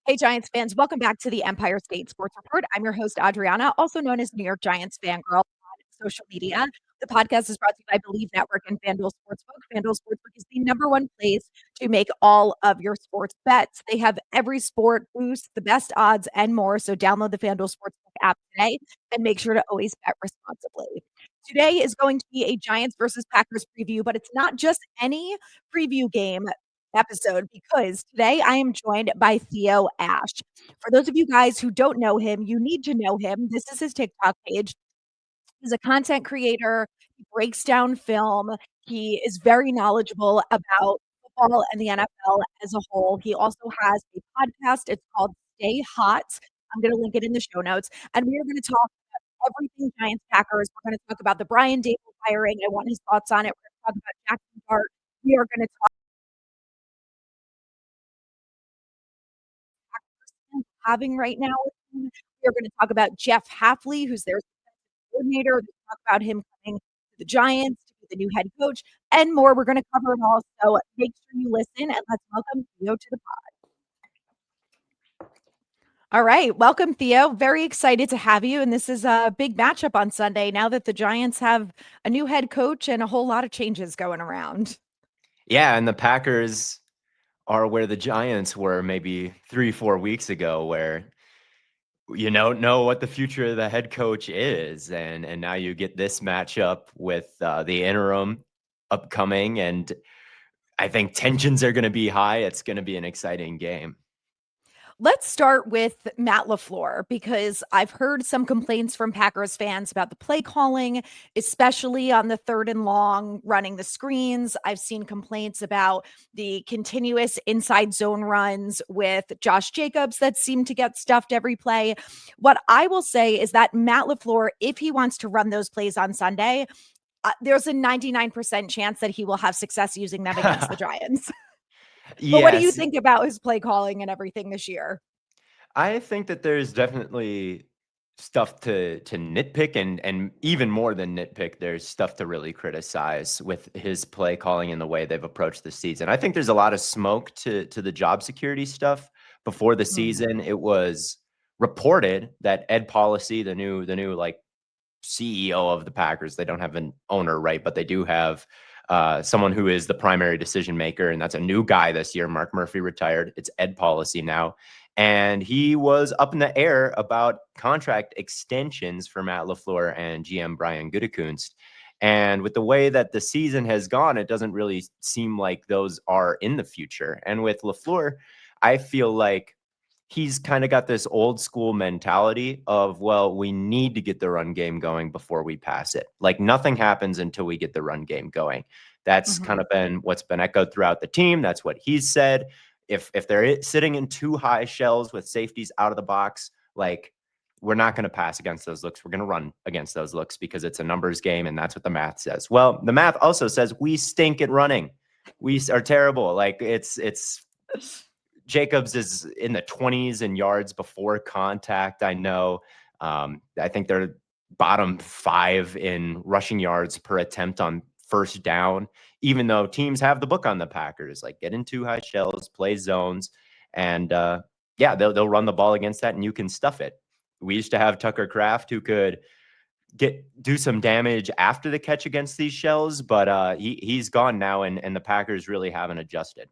Hey, Giants fans, welcome back to the Empire State Sports Report. I'm your host, Adrianna, also known as New York Giants fangirl on social media. The podcast is brought to you by Believe Network and FanDuel Sportsbook. FanDuel Sportsbook is the number one place to make all of your sports bets. They have every sport boost, the best odds, and more. So download the FanDuel Sportsbook app today and make sure to always bet responsibly. Today is going to be a Giants versus Packers preview, but it's not just any preview game episode because today I am joined by Theo Ash. For those of you guys who don't know him, you need to know him. This is his TikTok page. He's a content creator. He breaks down film. He is very knowledgeable about football and the NFL as a whole. He also has a podcast. It's called Stay Hot. I'm going to link it in the show notes. And we are going to talk about everything Giants Packers. We're going to talk about the Brian Daboll firing. I want his thoughts on it. We're going to talk about Jaxson Dart. We are going to talk having right now. We are going to talk about Jeff Hafley, who's their coordinator. We're going to talk about him coming to the Giants to be the new head coach and more. We're going to cover it all. So make sure you listen and let's welcome Theo to the pod. All right. Welcome, Theo. Very excited to have you. And this is a big matchup on Sunday now that the Giants have a new head coach and a whole lot of changes going around. Yeah, and the Packers are where the Giants were maybe 3-4 weeks ago, where you don't know what the future of the head coach is. And now you get this matchup with the interim upcoming. And I think tensions are going to be high. It's going to be an exciting game. Let's start with Matt LaFleur because I've heard some complaints from Packers fans about the play calling, especially on the 3rd and long, running the screens. I've seen complaints about the continuous inside zone runs with Josh Jacobs that seem to get stuffed every play. What I will say is that Matt LaFleur, if he wants to run those plays on Sunday, there's a 99% chance that he will have success using them against the Giants. But what do you Yes, think about his play calling and everything this year? I think that there's definitely stuff to nitpick, and even more than nitpick, there's stuff to really criticize with his play calling and the way they've approached the season. I think there's a lot of smoke to the job security stuff. Before the season, it was reported that Ed Policy, the new like CEO of the Packers, they don't have an owner, right? But they do have someone who is the primary decision maker, and that's a new guy this year. Mark Murphy retired. It's Ed Policy now. And he was up in the air about contract extensions for Matt LaFleur and GM Brian Gutekunst. And with the way that the season has gone, it doesn't really seem like those are in the future. And with LaFleur, I feel like he's kind of got this old school mentality of, well, we need to get the run game going before we pass it. Like nothing happens until we get the run game going. That's kind of been what's been echoed throughout the team. That's what he's said. If they're sitting in too high shells with safeties out of the box, like we're not going to pass against those looks. We're going to run against those looks because it's a numbers game, and that's what the math says. Well, the math also says we stink at running. We are terrible. Like it's Jacobs is in the 20s in yards before contact. I know. I think they're bottom 5 in rushing yards per attempt on first down, even though teams have the book on the Packers, like get in too high shells, play zones, and yeah, they'll run the ball against that, and you can stuff it. We used to have Tucker Kraft who could do some damage after the catch against these shells, but he's gone now, and the Packers really haven't adjusted.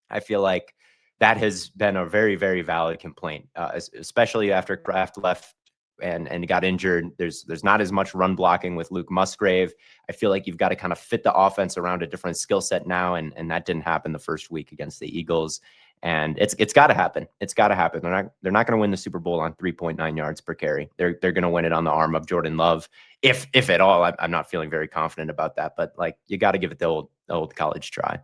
I feel like that has been a very, very valid complaint, especially after Kraft left and got injured. There's not as much run blocking with Luke Musgrave. I feel like you've got to kind of fit the offense around a different skill set now, and that didn't happen the first week against the Eagles. And it's got to happen. It's got to happen. They're not going to win the Super Bowl on 3.9 yards per carry. They're going to win it on the arm of Jordan Love, if at all. I'm not feeling very confident about that, but like you got to give it the old college try.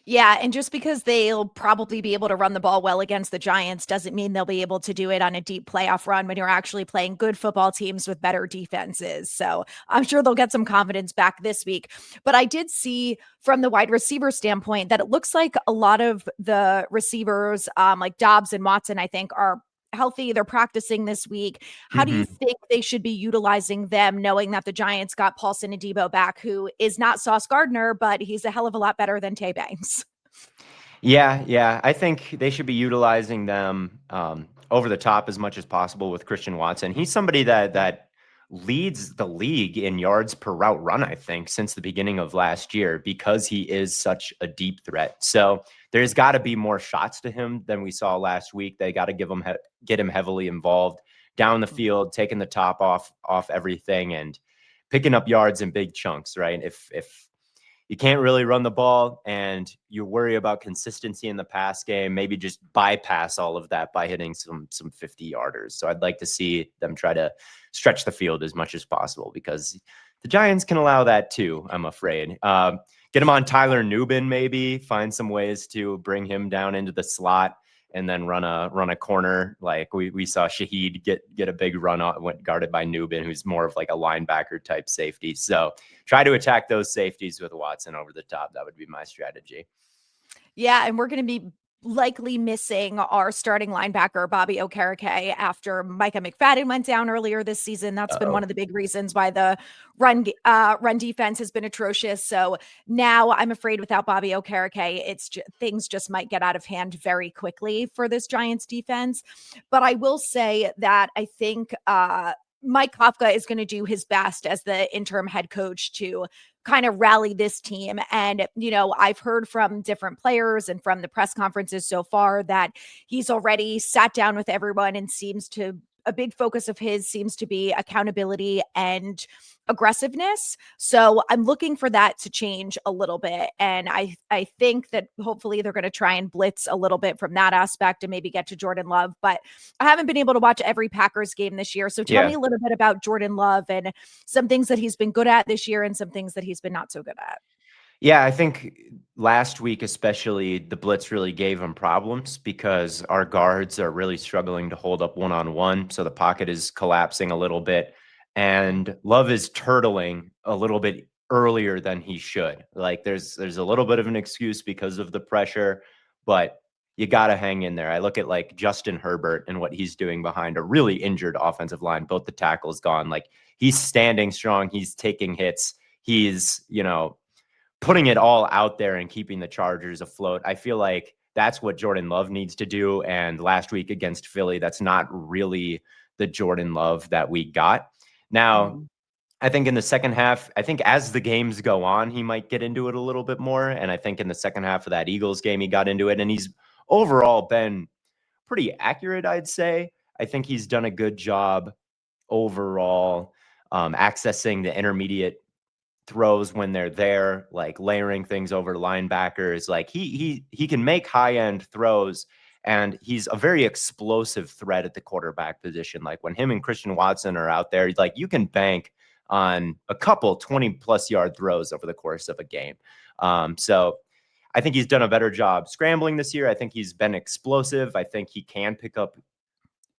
Yeah, and just because they'll probably be able to run the ball well against the Giants doesn't mean they'll be able to do it on a deep playoff run when you're actually playing good football teams with better defenses. So I'm sure they'll get some confidence back this week. But I did see from the wide receiver standpoint that it looks like a lot of the receivers, like Dobbs and Watson, I think, are healthy. They're practicing this week. How do you think they should be utilizing them, knowing that the Giants got Paulson and Debo back, who is not Sauce Gardner, but he's a hell of a lot better than Tay Banks? Yeah. I think they should be utilizing them over the top as much as possible with Christian Watson. He's somebody that leads the league in yards per route run, I think, since the beginning of last year because he is such a deep threat. So there's got to be more shots to him than we saw last week. They got to get him heavily involved down the field, taking the top off everything and picking up yards in big chunks, right? If you can't really run the ball and you worry about consistency in the pass game, maybe just bypass all of that by hitting some 50 yarders. So I'd like to see them try to stretch the field as much as possible because the Giants can allow that too, I'm afraid. Get him on Tyler Nubin, maybe find some ways to bring him down into the slot and then run a corner like we saw Shaheed get a big run on, went guarded by Nubin, who's more of like a linebacker type safety. So try to attack those safeties with Watson over the top. That would be my strategy. Yeah, and we're going to be likely missing our starting linebacker, Bobby Okereke, after Micah McFadden went down earlier this season. That's been one of the big reasons why the run defense has been atrocious. So now I'm afraid without Bobby Okereke, things just might get out of hand very quickly for this Giants defense. But I will say that I think Mike Kafka is going to do his best as the interim head coach to kind of rally this team. And, I've heard from different players and from the press conferences so far that he's already sat down with everyone and a big focus of his seems to be accountability and aggressiveness. So I'm looking for that to change a little bit. And I think that hopefully they're going to try and blitz a little bit from that aspect and maybe get to Jordan Love. But I haven't been able to watch every Packers game this year. So tell me a little bit about Jordan Love and some things that he's been good at this year and some things that he's been not so good at. Yeah, I think last week, especially, the blitz really gave him problems because our guards are really struggling to hold up one-on-one. So the pocket is collapsing a little bit. And Love is turtling a little bit earlier than he should. Like there's a little bit of an excuse because of the pressure, but you got to hang in there. I look at like Justin Herbert and what he's doing behind a really injured offensive line. Both the tackles gone. Like he's standing strong. He's taking hits. He's, putting it all out there and keeping the Chargers afloat. I feel like that's what Jordan Love needs to do. And last week against Philly, that's not really the Jordan Love that we got. Now, I think in the second half, I think as the games go on, he might get into it a little bit more. And I think in the second half of that Eagles game, he got into it. And he's overall been pretty accurate, I'd say. I think he's done a good job overall accessing the intermediate throws when they're there, like layering things over linebackers. Like he can make high-end throws, and he's a very explosive threat at the quarterback position. Like when him and Christian Watson are out there, like you can bank on a couple 20+ yard throws over the course of a game. So I think he's done a better job scrambling this year. I think he's been explosive. I think he can pick up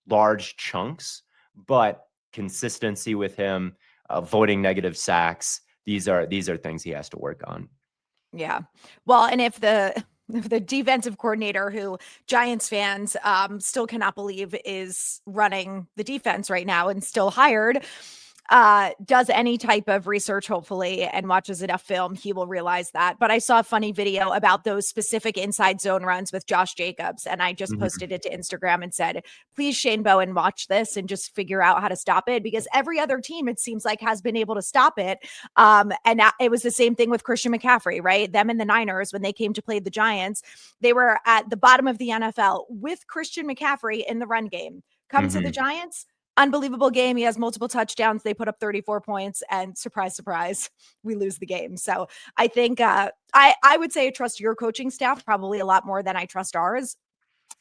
large chunks, but consistency with him, avoiding negative sacks, these are things he has to work on. Yeah. Well, and if the defensive coordinator who Giants fans still cannot believe is running the defense right now and still hired, does any type of research, hopefully, and watches enough film, he will realize that. But I saw a funny video about those specific inside zone runs with Josh Jacobs, and I just posted it to Instagram and said, please, Shane Bowen, watch this and just figure out how to stop it, because every other team, it seems like, has been able to stop it. And it was the same thing with Christian McCaffrey, right? Them and the Niners, when they came to play the Giants, they were at the bottom of the NFL with Christian McCaffrey in the run game. Come to the Giants, unbelievable game. He has multiple touchdowns. They put up 34 points, and surprise, surprise, we lose the game. So I think I would say I trust your coaching staff probably a lot more than I trust ours.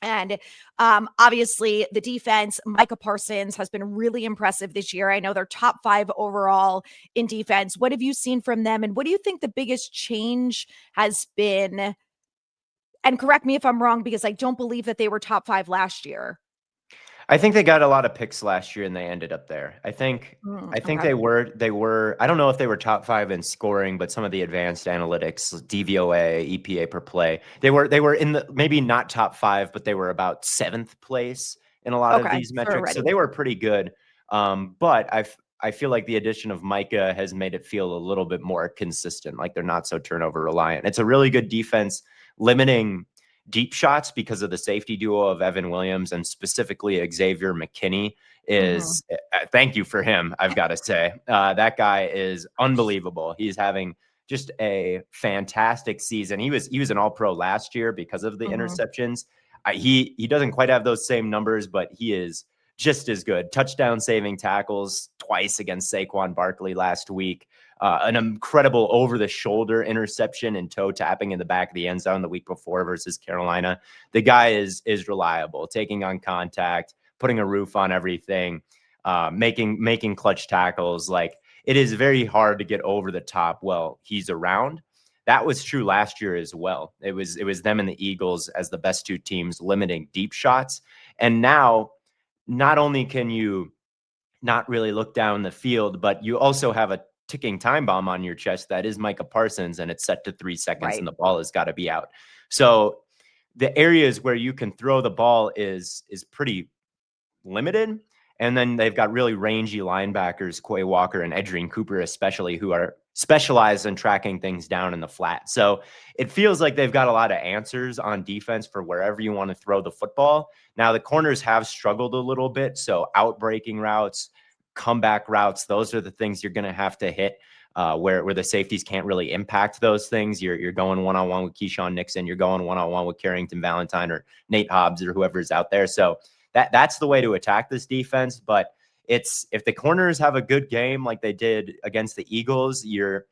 And obviously the defense, Micah Parsons has been really impressive this year. I know they're top 5 overall in defense. What have you seen from them? And what do you think the biggest change has been? And correct me if I'm wrong, because I don't believe that they were top 5 last year. I think they got a lot of picks last year and they ended up there. I think Okay. they were, I don't know if they were top 5 in scoring, but some of the advanced analytics, DVOA, EPA per play, they were in the, maybe not top 5, but they were about 7th place in a lot of these metrics. So they were pretty good. But I feel like the addition of Micah has made it feel a little bit more consistent. Like they're not so turnover reliant. It's a really good defense, limiting deep shots because of the safety duo of Evan Williams and specifically Xavier McKinney is thank you for him. I've got to say, that guy is unbelievable. He's having just a fantastic season. He was an All-Pro last year because of the interceptions. He doesn't quite have those same numbers, but he is just as good. Touchdown saving tackles twice against Saquon Barkley last week. An incredible over-the-shoulder interception and toe tapping in the back of the end zone the week before versus Carolina. The guy is reliable, taking on contact, putting a roof on everything, making clutch tackles. Like, it is very hard to get over the top while he's around. That was true last year as well. It was them and the Eagles as the best two teams limiting deep shots. And now, not only can you not really look down the field, but you also have a ticking time bomb on your chest that is Micah Parsons, and it's set to 3 seconds, and the ball has got to be out. So the areas where you can throw the ball is pretty limited. And then they've got really rangy linebackers, Quay Walker and Edgerrin Cooper especially, who are specialized in tracking things down in the flat. So it feels like they've got a lot of answers on defense for wherever you want to throw the football. Now, the corners have struggled a little bit. So outbreaking routes, comeback routes, those are the things you're going to have to hit where the safeties can't really impact those things. You're going one-on-one with Keyshawn Nixon. You're going one-on-one with Carrington Valentine or Nate Hobbs or whoever's out there. So that's the way to attack this defense. But if the corners have a good game like they did against the Eagles, you're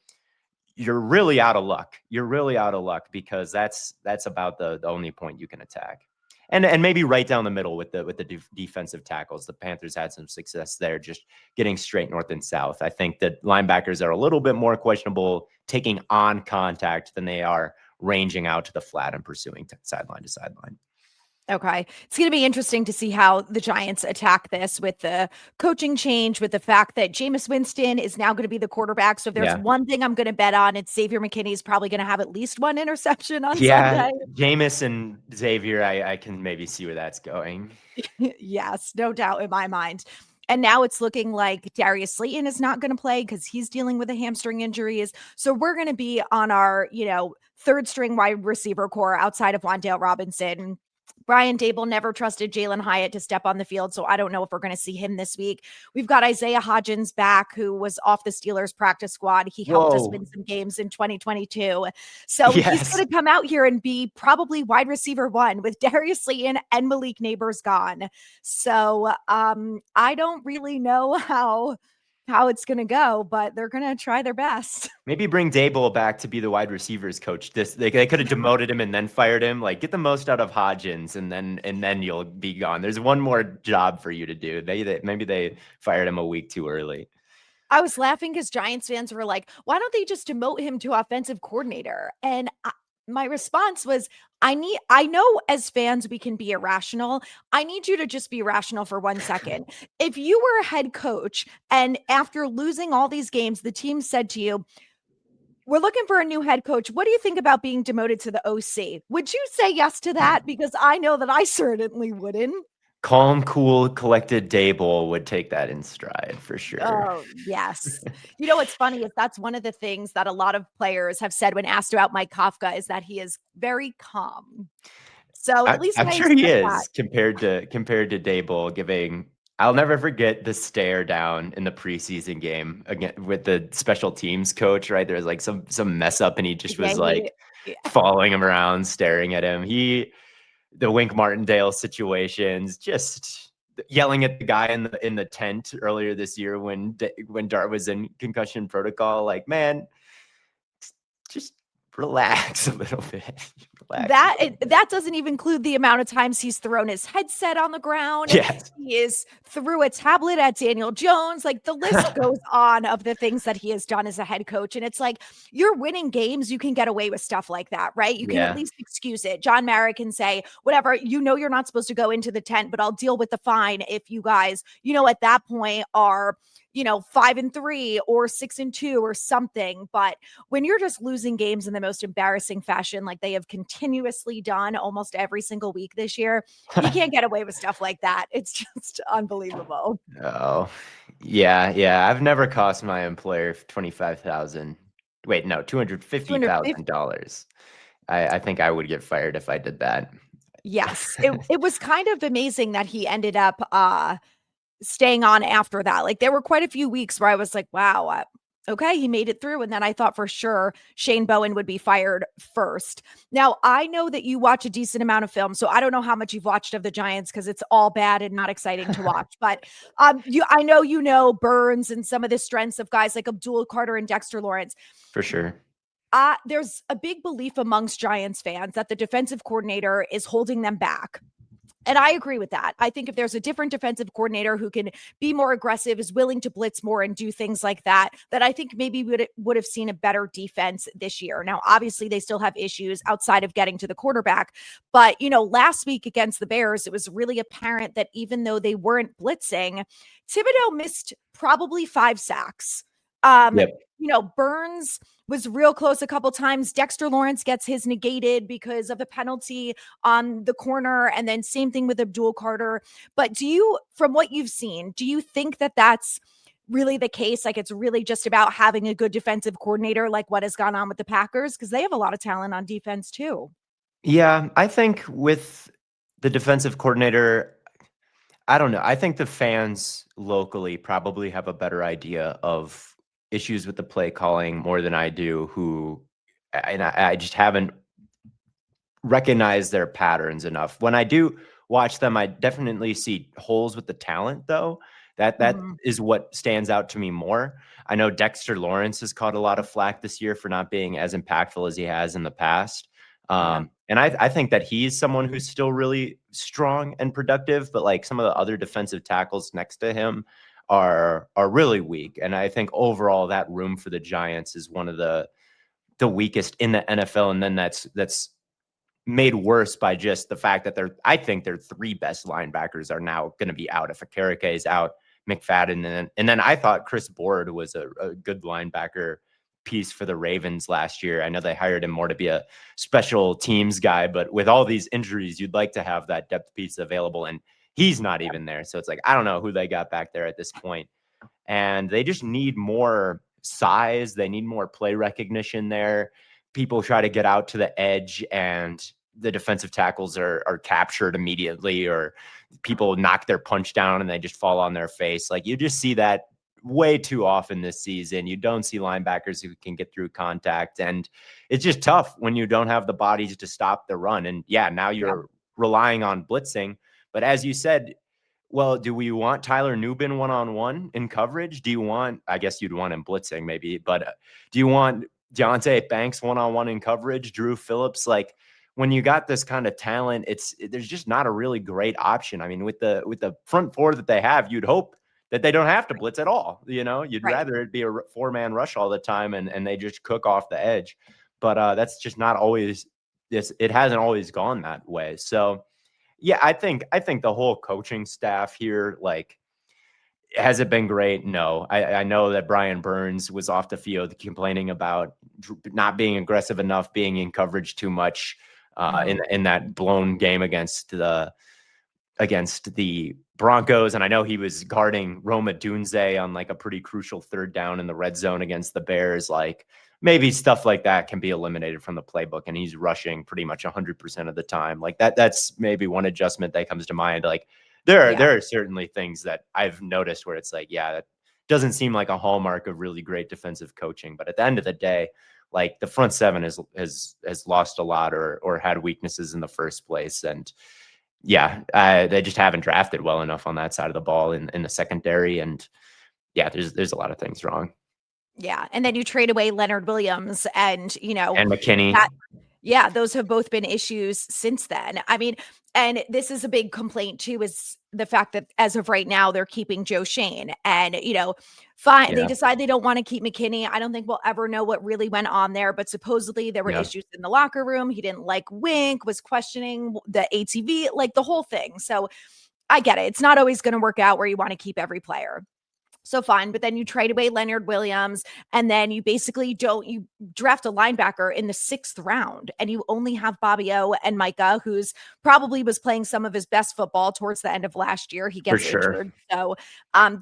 really out of luck. You're really out of luck because that's about the only point you can attack. And maybe right down the middle with the defensive tackles. The Panthers had some success there, just getting straight north and south. I think that linebackers are a little bit more questionable taking on contact than they are ranging out to the flat and pursuing sideline to sideline. Okay. It's going to be interesting to see how the Giants attack this with the coaching change, with the fact that Jameis Winston is now going to be the quarterback. So if there's one thing I'm going to bet on, it's Xavier McKinney is probably going to have at least one interception on Sunday. Jameis and Xavier, I can maybe see where that's going. Yes, no doubt in my mind. And now it's looking like Darius Slayton is not going to play because he's dealing with a hamstring injuries. So we're going to be on our, third string wide receiver core outside of Wan'Dale Robinson. Brian Daboll never trusted Jalen Hyatt to step on the field, so I don't know if we're going to see him this week. We've got Isaiah Hodgins back, who was off the Steelers practice squad. He helped us win some games in 2022. So he's going to come out here and be probably wide receiver 1 with Darius Slayton and Malik Neighbors gone. So I don't really know how it's going to go, but they're going to try their best. Maybe bring Daboll back to be the wide receivers coach. They could have demoted him and then fired him. Like, get the most out of Hodgins and then you'll be gone. There's one more job for you to do. Maybe they fired him a week too early. I was laughing because Giants fans were like, why don't they just demote him to offensive coordinator? And my response was, I know as fans we can be irrational. I need you to just be rational for 1 second. If you were a head coach and after losing all these games, the team said to you, we're looking for a new head coach. What do you think about being demoted to the OC? Would you say yes to that? Because I know that I certainly wouldn't. Calm, cool, collected Daboll would take that in stride for sure. Oh, yes. What's funny is that's one of the things that a lot of players have said when asked about Mike Kafka is that he is very calm. So at least I'm sure he is compared to Daboll giving. I'll never forget the stare down in the preseason game again with the special teams coach, right? There was like some mess up and he just was following him around, staring at him. The Wink Martindale situations, just yelling at the guy in the tent earlier this year when Dart was in concussion protocol. Like, man, just relax a little bit. That doesn't even include the amount of times he's thrown his headset on the ground. Yes. He threw a tablet at Daniel Jones. Like, the list goes on of the things that he has done as a head coach. And it's like, you're winning games. You can get away with stuff like that, right? You can at least excuse it. John Mara can say, whatever, you're not supposed to go into the tent, but I'll deal with the fine if you guys, at that point are 5-3 or 6-2 or something. But when you're just losing games in the most embarrassing fashion, like they have continuously done almost every single week this year, you can't get away with stuff like that. It's just unbelievable. Oh, yeah. I've never cost my employer $25,000. Wait, no, $250,000 I think I would get fired if I did that. Yes, it was kind of amazing that he ended up staying on after that. Like, there were quite a few weeks where I was like, wow, okay, he made it through. And then I thought for sure Shane Bowen would be fired first. Now, I know that you watch a decent amount of film, so I don't know how much you've watched of the Giants because it's all bad and not exciting to watch. But I know you know Burns and some of the strengths of guys like Abdul Carter and Dexter Lawrence. For sure. There's a big belief amongst Giants fans that the defensive coordinator is holding them back. And I agree with that. I think if there's a different defensive coordinator who can be more aggressive, is willing to blitz more and do things like that, that I think maybe would have seen a better defense this year. Now, obviously, they still have issues outside of getting to the quarterback. But, last week against the Bears, it was really apparent that even though they weren't blitzing, Thibodeau missed probably 5 sacks. Yep. Burns was real close a couple times. Dexter Lawrence gets his negated because of a penalty on the corner. And then same thing with Abdul Carter. But from what you've seen, do you think that that's really the case? Like, it's really just about having a good defensive coordinator, like what has gone on with the Packers? Because they have a lot of talent on defense too. Yeah, I think with the defensive coordinator, I don't know. I think the fans locally probably have a better idea of issues with the play calling more than I do, and I just haven't recognized their patterns enough. When I do watch them, I definitely see holes with the talent, though. That Mhm. is what stands out to me more. I know Dexter Lawrence has caught a lot of flack this year for not being as impactful as he has in the past. Yeah. And I think that he's someone who's still really strong and productive, but like some of the other defensive tackles next to him are really weak. And I think overall that room for the Giants is one of the weakest in the NFL. And then that's made worse by just the fact that I think their 3 best linebackers are now going to be out. If Akereke is out, McFadden, and then I thought Chris Board was a good linebacker piece for the Ravens last year. I know they hired him more to be a special teams guy, but with all these injuries, you'd like to have that depth piece available, and he's not even there. So it's like, I don't know who they got back there at this point. And they just need more size. They need more play recognition there. People try to get out to the edge and the defensive tackles are captured immediately, or people knock their punch down and they just fall on their face. Like, you just see that way too often this season. You don't see linebackers who can get through contact, and it's just tough when you don't have the bodies to stop the run. And yeah, now you're relying on blitzing. But as you said, well, do we want Tyler Nubin one-on-one in coverage? I guess you'd want him blitzing maybe, but do you want Deontay Banks one-on-one in coverage? Drew Phillips? Like, when you got this kind of talent, there's just not a really great option. I mean, with the front 4 that they have, you'd hope that they don't have to blitz at all. You'd Right. rather it be a 4-man rush all the time and they just cook off the edge. But that's just not always it hasn't always gone that way. So yeah, I think the whole coaching staff here, like, has it been great? No. I know that Brian Burns was off the field complaining about not being aggressive enough, being in coverage too much in that blown game against the Broncos. And I know he was guarding Roma Dunze on like a pretty crucial 3rd down in the red zone against the Bears. Like, maybe stuff like that can be eliminated from the playbook, and he's rushing pretty much 100% of the time. Like, that's maybe one adjustment that comes to mind. Like, there are certainly things that I've noticed where it's like, yeah, that doesn't seem like a hallmark of really great defensive coaching. But at the end of the day, like, the front 7 has lost a lot or had weaknesses in the first place. And yeah, they just haven't drafted well enough on that side of the ball in the secondary. And yeah, there's a lot of things wrong. Yeah. And then you trade away Leonard Williams and, And McKinney. that yeah, those have both been issues since then. I mean, and this is a big complaint too, is the fact that as of right now, they're keeping Joe Shane. And, fine, they Yeah. decide they don't want to keep McKinney. I don't think we'll ever know what really went on there, but supposedly there were Yeah. issues in the locker room. He didn't like Wink, was questioning the ATV, like the whole thing. So I get it. It's not always going to work out where you want to keep every player. So fine, but then you trade away Leonard Williams, and then you basically you draft a linebacker in the 6th round, and you only have Bobby O and Micah, who's probably was playing some of his best football towards the end of last year. He For gets sure. injured. So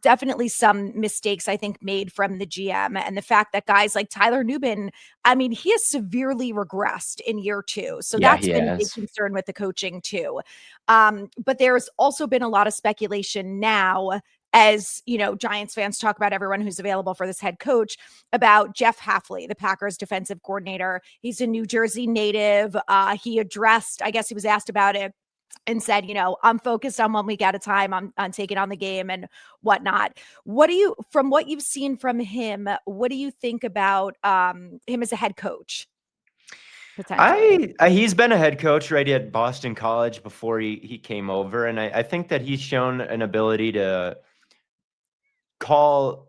definitely some mistakes, I think, made from the GM. And the fact that guys like Tyler Nubin, I mean, he has severely regressed in year 2. So Yeah, that's he been a big has. concern with the coaching too. But there's also been a lot of speculation now, as you know, Giants fans talk about everyone who's available for this head coach, about Jeff Hafley, the Packers defensive coordinator. He's a New Jersey native. He addressed, I guess he was asked about it, and said, I'm focused on 1 week at a time. I'm taking on the game and whatnot. From what you've seen from him, what do you think about him as a head coach potentially? He's been a head coach right at Boston College before he came over, and I think that he's shown an ability call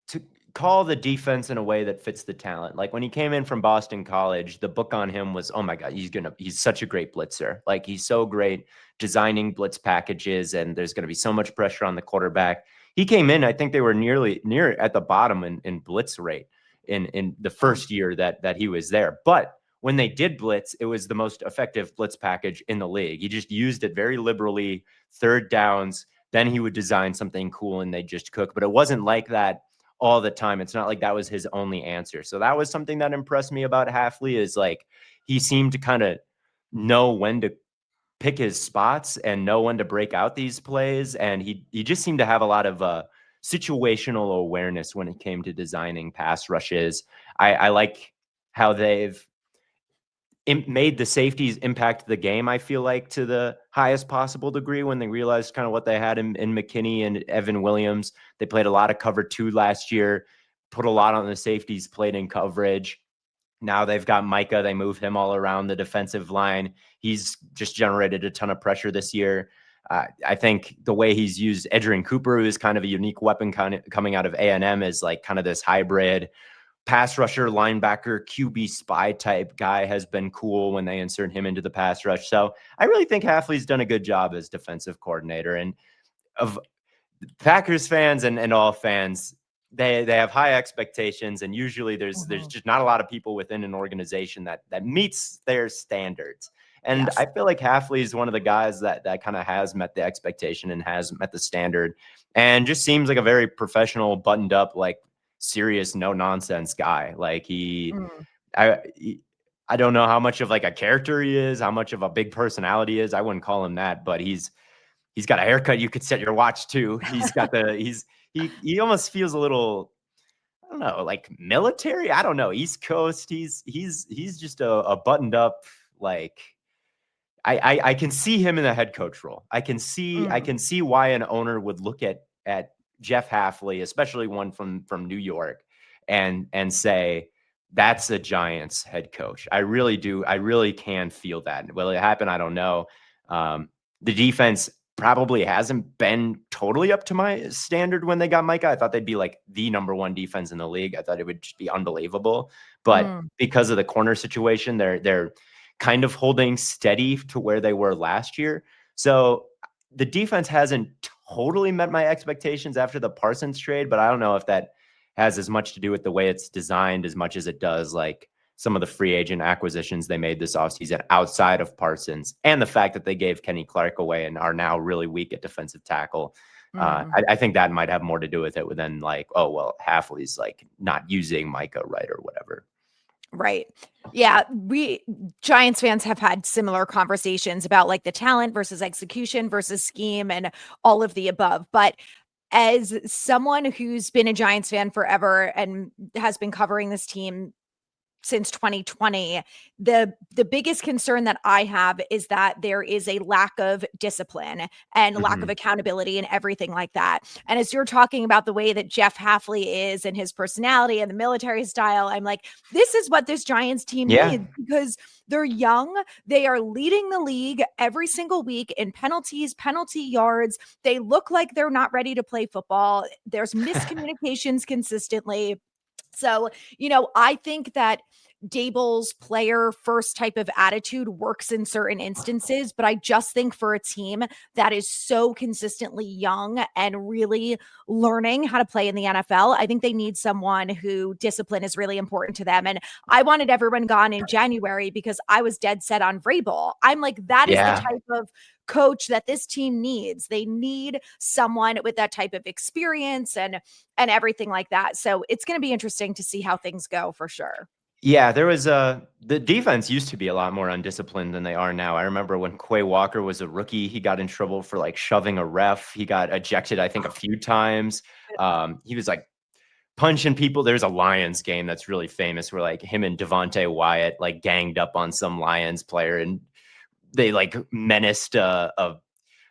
to call the defense in a way that fits the talent. Like when he came in from Boston College, the book on him was, oh my God, he's such a great blitzer. Like he's so great designing blitz packages, and there's going to be so much pressure on the quarterback. He came in, I think they were near at the bottom in blitz rate in the first year that he was there. But when they did blitz, it was the most effective blitz package in the league. He just used it very liberally, third downs. Then he would design something cool and they just cook. But it wasn't like that all the time. It's not like that was his only answer. So that was something that impressed me about Hafley, is like he seemed to kind of know when to pick his spots and know when to break out these plays. And he just seemed to have a lot of situational awareness when it came to designing pass rushes. I like how they've made the safeties impact the game, I feel like, to the highest possible degree when they realized kind of what they had in McKinney and Evan Williams. They played a lot of cover 2 last year, put a lot on the safeties, played in coverage. Now they've got Micah. They moved him all around the defensive line. He's just generated a ton of pressure this year. I think the way he's used Edgerrin Cooper, who is kind of a unique weapon coming out of A&M, is like kind of this hybrid pass rusher, linebacker, QB spy type guy, has been cool when they insert him into the pass rush. So I really think Hafley's done a good job as defensive coordinator. And of Packers fans and all fans, they have high expectations, and usually there's just not a lot of people within an organization that meets their standards. And Yes. I feel like Hafley is one of the guys that kind of has met the expectation and has met the standard, and just seems like a very professional, buttoned up, like serious, no nonsense guy. Like I don't know how much of like a character he is, how much of a big personality is. I wouldn't call him that, but he's got a haircut you could set your watch to. He's got he almost feels a little, I don't know, like military. I don't know, East Coast. He's just a buttoned up, like I can see him in the head coach role. I can see why an owner would look at Jeff Hafley, especially one from New York, and say that's a Giants head coach. I really do. I really can feel that. Will it happen? I don't know. The defense probably hasn't been totally up to my standard when they got Micah. I thought they'd be like the number 1 defense in the league. I thought it would just be unbelievable. But because of the corner situation, they're kind of holding steady to where they were last year. So the defense hasn't totally met my expectations after the Parsons trade, but I don't know if that has as much to do with the way it's designed as much as it does like some of the free agent acquisitions they made this offseason outside of Parsons, and the fact that they gave Kenny Clark away and are now really weak at defensive tackle. I think that might have more to do with it than like, oh, well, Hafley's like not using Micah right or whatever. Right. Yeah. We Giants fans have had similar conversations about like the talent versus execution versus scheme and all of the above. But as someone who's been a Giants fan forever and has been covering this team since 2020, the biggest concern that I have is that there is a lack of discipline and lack of accountability and everything like that. And as you're talking about the way that Jeff Hafley is and his personality and the military style, I'm like, this is what this Giants team needs, because they're young. They are leading the league every single week in penalties, penalty yards. They look like they're not ready to play football. There's miscommunications consistently. So, I think that Daboll's player first type of attitude works in certain instances, but I just think for a team that is so consistently young and really learning how to play in the NFL, I think they need someone who discipline is really important to them. And I wanted everyone gone in January because I was dead set on Vrabel. I'm like, that is the Yeah. type of coach that this team needs. They need someone with that type of experience and everything like that. So it's going to be interesting to see how things go for sure. Yeah, there was the defense used to be a lot more undisciplined than they are now. I remember when Quay Walker was a rookie, he got in trouble for like shoving a ref. He got ejected, I think, a few times. He was like punching people. There's a Lions game that's really famous where like him and Devontae Wyatt like ganged up on some Lions player and they like menaced a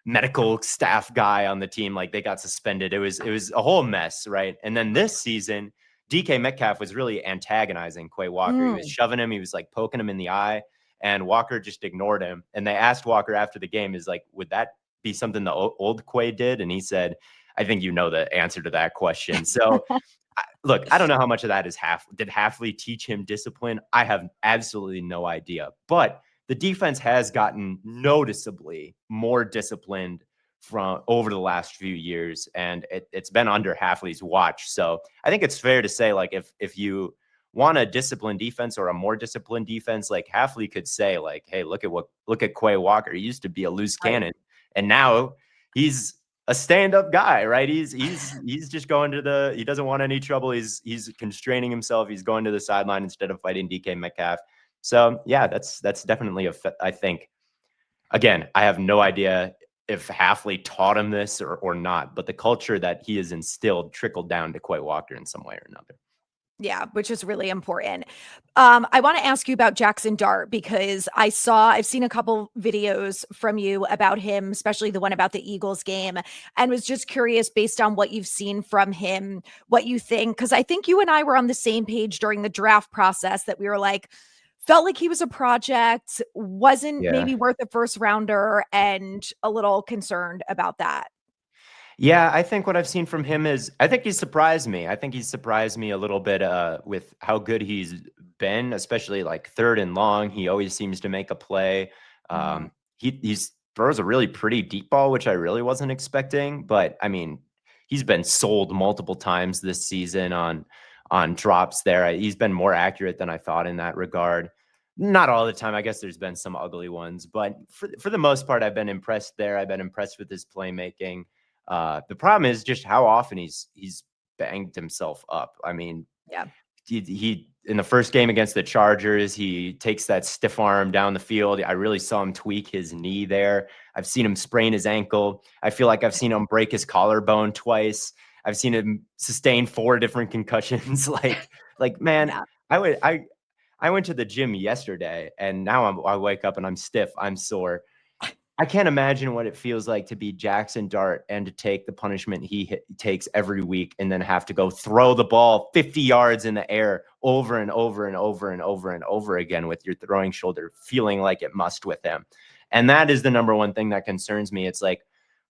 medical staff guy on the team. Like they got suspended. It was a whole mess, right? And then this season, DK Metcalf was really antagonizing Quay Walker. He was shoving him. He was like poking him in the eye, and Walker just ignored him. And they asked Walker after the game, "Is like, would that be something the old Quay did?" And he said, "I think you know the answer to that question." So look, I don't know how much of that is did Hafley teach him discipline? I have absolutely no idea. But the defense has gotten noticeably more disciplined from over the last few years, and it's been under Hafley's watch. So I think it's fair to say, like, if you want a disciplined defense or a more disciplined defense, like Hafley could say, like, hey, look at Quay Walker. He used to be a loose cannon, and now he's a stand-up guy, right? He's just going to he doesn't want any trouble. He's constraining himself. He's going to the sideline instead of fighting DK Metcalf. So yeah, that's definitely I think, again, I have no idea if Hafley taught him this or not, but the culture that he has instilled trickled down to Quay Walker in some way or another. Yeah, which is really important. I want to ask you about Jaxson Dart because I've seen a couple videos from you about him, especially the one about the Eagles game, and was just curious based on what you've seen from him, what you think. Because I think you and I were on the same page during the draft process that we were like, felt like he was a project, wasn't Yeah. maybe worth a first rounder, and a little concerned about that. Yeah, I think what I've seen from him is I think he's surprised me. I think he's surprised me a little bit with how good he's been, especially like third and long. He always seems to make a play. Mhm. He's throws a really pretty deep ball, which I really wasn't expecting. But I mean, he's been sold multiple times this season on drops there. He's been more accurate than I thought in that regard. Not all the time. I guess there's been some ugly ones, but for the most part, I've been impressed there. I've been impressed with his playmaking. The problem is just how often he's banged himself up. I mean, Yeah. he in the first game against the Chargers, he takes that stiff arm down the field. I really saw him tweak his knee there. I've seen him sprain his ankle. I feel like I've seen him break his collarbone twice. I've seen him sustain 4 different concussions. like man, Yeah. I went to the gym yesterday and now I wake up and I'm stiff. I'm sore. I can't imagine what it feels like to be Jaxson Dart and to take the punishment he takes every week and then have to go throw the ball 50 yards in the air over and over and over and over and over again with your throwing shoulder feeling like it must with him. And that is the number one thing that concerns me. It's like,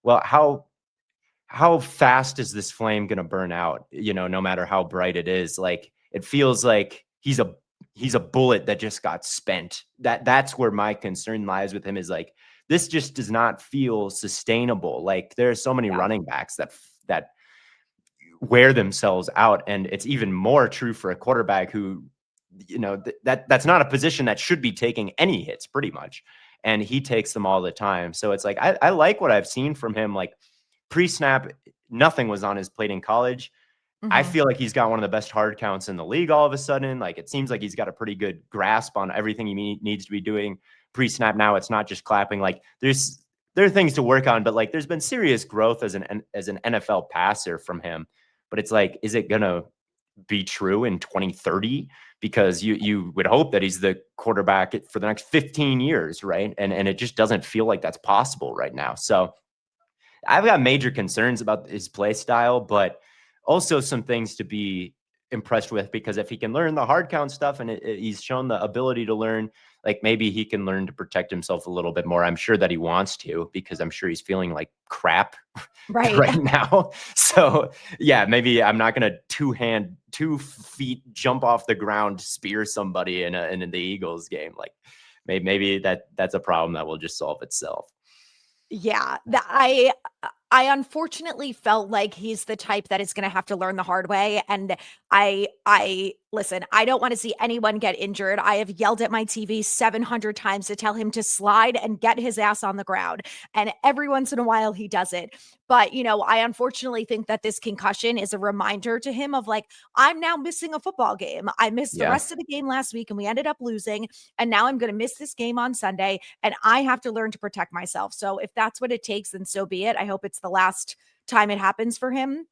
well, how fast is this flame going to burn out? You know, no matter how bright it is, like it feels like he's a bullet that just got spent. That's where my concern lies with him is like, this just does not feel sustainable. Like there are so many Yeah. running backs that wear themselves out. And it's even more true for a quarterback who, you know, that's not a position that should be taking any hits pretty much. And he takes them all the time. So it's like, I like what I've seen from him. Like pre-snap, nothing was on his plate in college. I Mhm. feel like he's got one of the best hard counts in the league all of a sudden. Like it seems like he's got a pretty good grasp on everything he needs to be doing pre-snap now. It's not just clapping. Like there are things to work on, but like there's been serious growth as an NFL passer from him. But it's like, is it gonna be true in 2030? Because you would hope that he's the quarterback for the next 15 years, right? And it just doesn't feel like that's possible right now. So I've got major concerns about his play style, but also some things to be impressed with, because if he can learn the hard count stuff and he's shown the ability to learn, like maybe he can learn to protect himself a little bit more. I'm sure that he wants to, because I'm sure he's feeling like crap Right. right now. So yeah, maybe I'm not going to 2 feet jump off the ground, spear somebody in the Eagles game. Like maybe that's a problem that will just solve itself. Yeah, I unfortunately felt like he's the type that is going to have to learn the hard way. And I listen, I don't want to see anyone get injured. I have yelled at my TV 700 times to tell him to slide and get his ass on the ground. And every once in a while he does it. But, I unfortunately think that this concussion is a reminder to him of like, I'm now missing a football game. I missed the rest of the game last week and we ended up losing. And now I'm going to miss this game on Sunday and I have to learn to protect myself. So if that's what it takes, then so be it. I hope it's the last time it happens for him.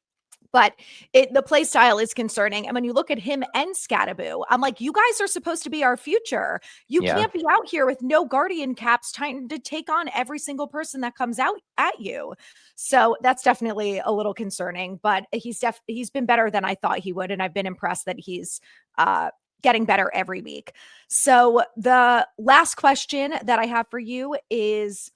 But the play style is concerning. And when you look at him and Scattaboo, I'm like, you guys are supposed to be our future. You can't be out here with no guardian caps trying to take on every single person that comes out at you. So that's definitely a little concerning, but he's been better than I thought he would. And I've been impressed that he's getting better every week. So the last question that I have for you is,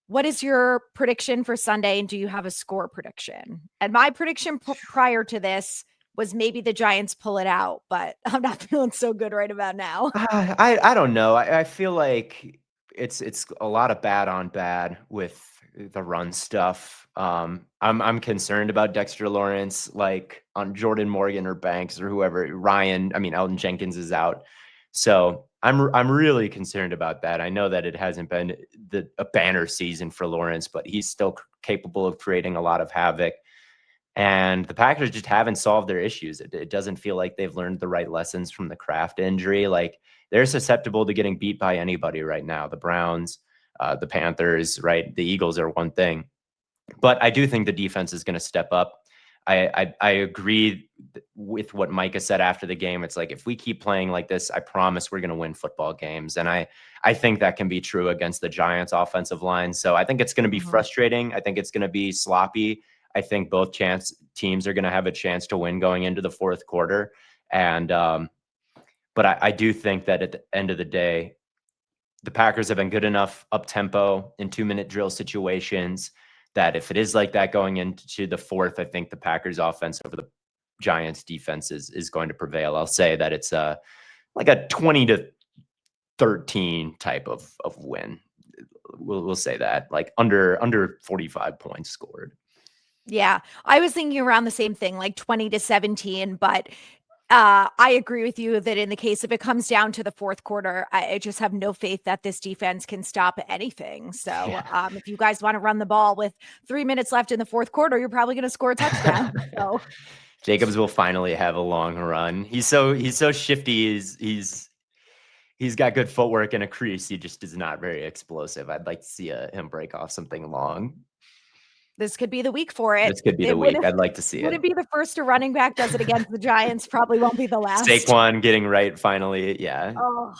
what is your prediction for Sunday, and do you have a score prediction? And my prediction prior to this was maybe the Giants pull it out, but I'm not feeling so good right about now. I don't know. I feel like it's a lot of bad on bad with the run stuff. I'm concerned about Dexter Lawrence, like on Jordan Morgan or Banks or whoever. Ryan, I mean Elton Jenkins is out. So I'm really concerned about that. I know that it hasn't been a banner season for Lawrence, but he's still capable of creating a lot of havoc. And the Packers just haven't solved their issues. It doesn't feel like they've learned the right lessons from the Kraft injury. Like they're susceptible to getting beat by anybody right now. The Browns, the Panthers, right? The Eagles are one thing. But I do think the defense is going to step up. I agree with what Micah said after the game. It's like, if we keep playing like this, I promise we're going to win football games. And I think that can be true against the Giants offensive line. So I think it's going to be frustrating. I think it's going to be sloppy. I think both teams are going to have a chance to win going into the fourth quarter. And, but I do think that at the end of the day, the Packers have been good enough up tempo in 2-minute drill situations that if it is like that going into the fourth, I think the Packers offense over the Giants defense is going to prevail. I'll say that it's like a 20-13 type of win. We'll say that, like under 45 points scored. Yeah, I was thinking around the same thing, like 20-17, but I agree with you that in the case, if it comes down to the fourth quarter, I just have no faith that this defense can stop anything. So if you guys want to run the ball with 3 minutes left in the fourth quarter, you're probably going to score a touchdown. So Jacobs will finally have a long run. He's so shifty. He's got good footwork and a crease. He just is not very explosive. I'd like to see him break off something long. This could be the week for it. This could be the week. I'd like to see it. Wouldn't be the first a running back does it against the Giants. Probably won't be the last. Saquon getting right finally. Yeah. Oh,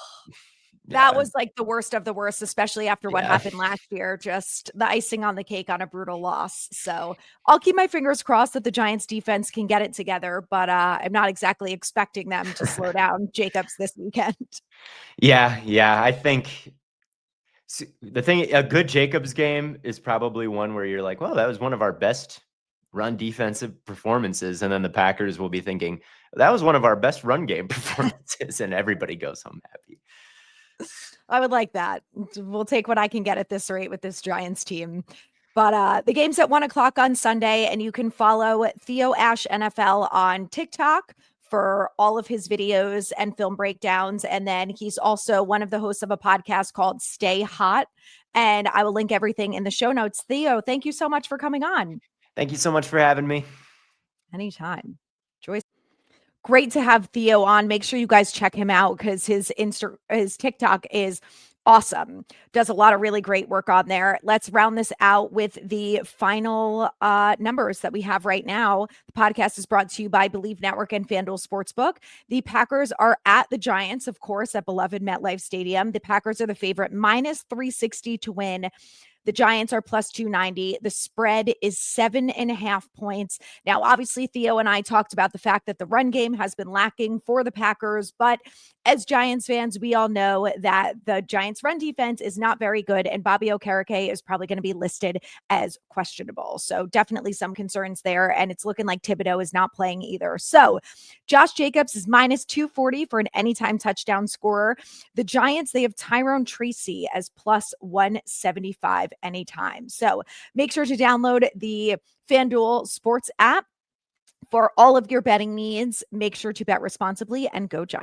that was like the worst of the worst, especially after what happened last year. Just the icing on the cake on a brutal loss. So I'll keep my fingers crossed that the Giants defense can get it together, but I'm not exactly expecting them to slow down Jacobs this weekend. Yeah. I think the thing, a good Jacobs game is probably one where you're like, well, that was one of our best run defensive performances. And then the Packers will be thinking, that was one of our best run game performances. And everybody goes home happy. I would like that. We'll take what I can get at this rate with this Giants team. But the game's at 1:00 on Sunday, and you can follow Theo Ash NFL on TikTok for all of his videos and film breakdowns. And then he's also one of the hosts of a podcast called Stay Hot. And I will link everything in the show notes. Theo, thank you so much for coming on. Thank you so much for having me. Anytime. Joyce. Great to have Theo on. Make sure you guys check him out because his TikTok is awesome. Does a lot of really great work on there. Let's round this out with the final numbers that we have right now. The podcast is brought to you by Believe Network and FanDuel Sportsbook. The Packers are at the Giants, of course, at beloved MetLife Stadium. The Packers are the favorite, -360 to win. The Giants are plus 290. The spread is 7.5 points. Now, obviously, Theo and I talked about the fact that the run game has been lacking for the Packers, but as Giants fans, we all know that the Giants' run defense is not very good, and Bobby Okereke is probably going to be listed as questionable. So definitely some concerns there, and it's looking like Thibodeau is not playing either. So Josh Jacobs is minus 240 for an anytime touchdown scorer. The Giants, they have Tyrone Tracy as plus 175 anytime. So make sure to download the FanDuel Sports app for all of your betting needs. Make sure to bet responsibly and go Giants.